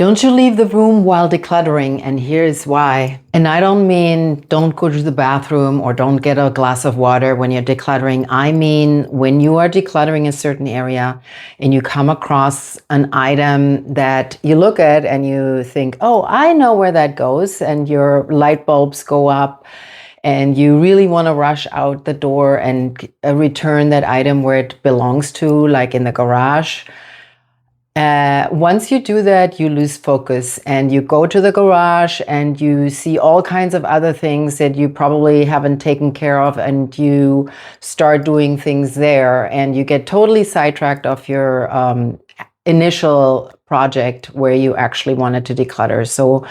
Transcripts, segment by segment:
Don't you leave the room while decluttering, and here's why. And I don't mean don't go to the bathroom or don't get a glass of water when you're decluttering. I mean when you are decluttering a certain area and you come across an item that you look at and you think, oh, I know where that goes, and your light bulbs go up and you really want to rush out the door and return that item where it belongs to, like in the garage. Once you do that, you lose focus and you go to the garage and you see all kinds of other things that you probably haven't taken care of, and you start doing things there and you get totally sidetracked of your initial project where you actually wanted to declutter. So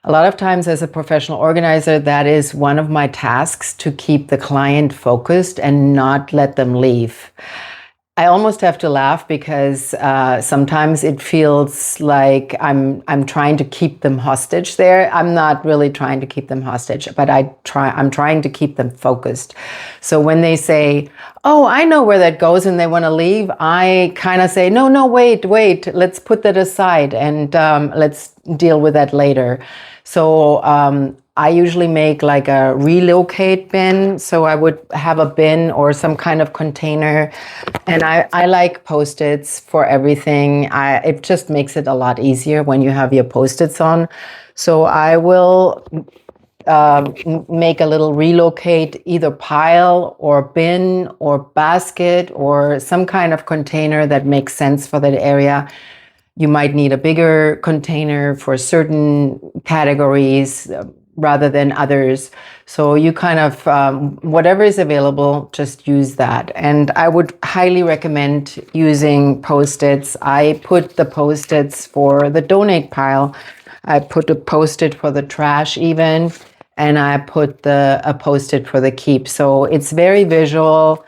a lot of times as a professional organizer, that is one of my tasks, to keep the client focused and not let them leave. I almost have to laugh because sometimes it feels like I'm trying to keep them hostage there. I'm not really trying to keep them hostage, but I'm trying to keep them focused. So when they say, oh, I know where that goes, and they want to leave, I kind of say, no, wait, let's put that aside and let's deal with that later. So I usually make like a relocate bin. So I would have a bin or some kind of container, and I like Post-its for everything. It just makes it a lot easier when you have your Post-its on. So I will make a little relocate, either pile or bin or basket or some kind of container that makes sense for that area. You might need a bigger container for certain categories rather than others. So you kind of, whatever is available, just use that. And I would highly recommend using Post-its. I put the Post-its for the donate pile. I put a Post-it for the trash even, and I put a Post-it for the keep. So it's very visual,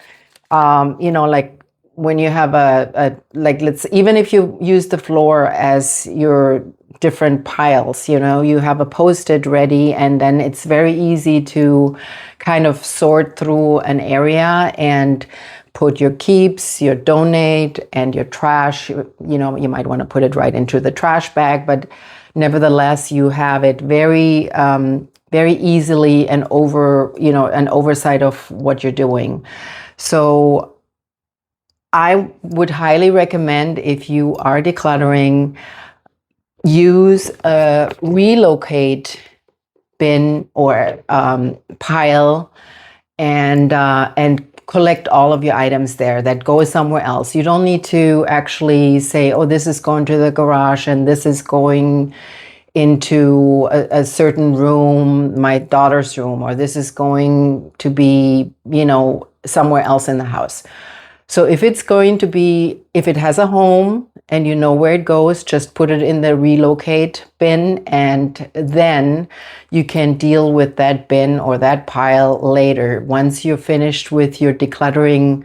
like when you have even if you use the floor as your different piles, you have a Post-it ready, and then it's very easy to kind of sort through an area and put your keeps, your donate, and your trash. You might want to put it right into the trash bag, but nevertheless, you have it very, very easily an oversight of what you're doing. So I would highly recommend, if you are decluttering, use a relocate bin or pile, and collect all of your items there that go somewhere else. You don't need to actually say, oh, this is going to the garage and this is going into a certain room, my daughter's room, or this is going to be, somewhere else in the house. So if it has a home and you know where it goes, just put it in the relocate bin, and then you can deal with that bin or that pile later. Once you're finished with your decluttering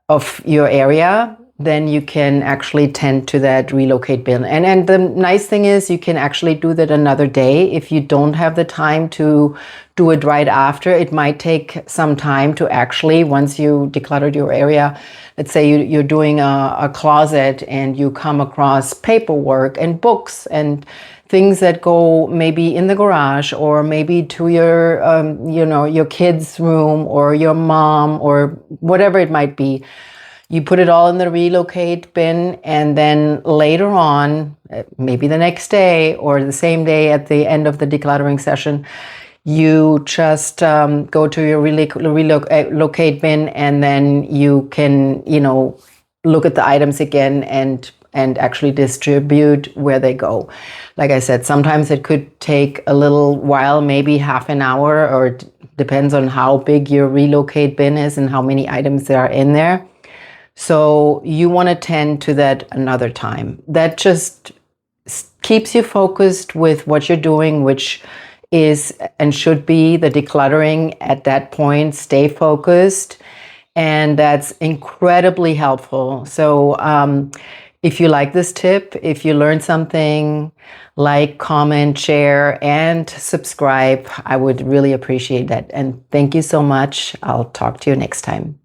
of your area, then you can actually tend to that relocate bin. And the nice thing is you can actually do that another day. If you don't have the time to do it right after, it might take some time to actually, once you decluttered your area, let's say you're doing a closet and you come across paperwork and books and things that go maybe in the garage or maybe to your kid's room or your mom or whatever it might be. You put it all in the relocate bin, and then later on, maybe the next day or the same day at the end of the decluttering session, you just go to your relocate bin, and then you can, look at the items again and actually distribute where they go. Like I said, sometimes it could take a little while, maybe half an hour, or it depends on how big your relocate bin is and how many items there are in there. So you want to tend to that another time. That just keeps you focused with what you're doing, which is and should be the decluttering at that point. Stay focused, and that's incredibly helpful. So if you like this tip, if you learned something, like, comment, share, and subscribe. I would really appreciate that. And thank you so much. I'll talk to you next time.